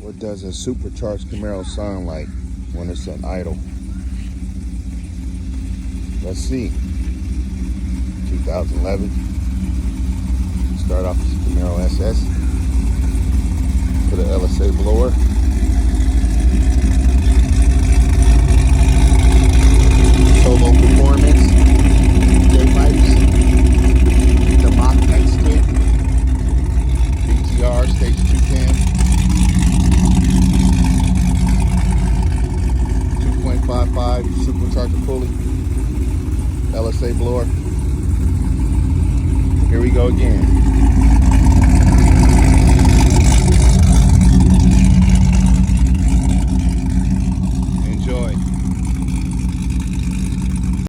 What does a supercharged Camaro sound like when it's at idle? Let's see. 2011. Start off with Camaro SS. Put an LSA blower. Solo performance. J-pipes. The Mach X kit. BTR stage 2 cam. 2.55 supercharger pulley. LSA blower. Here we go again.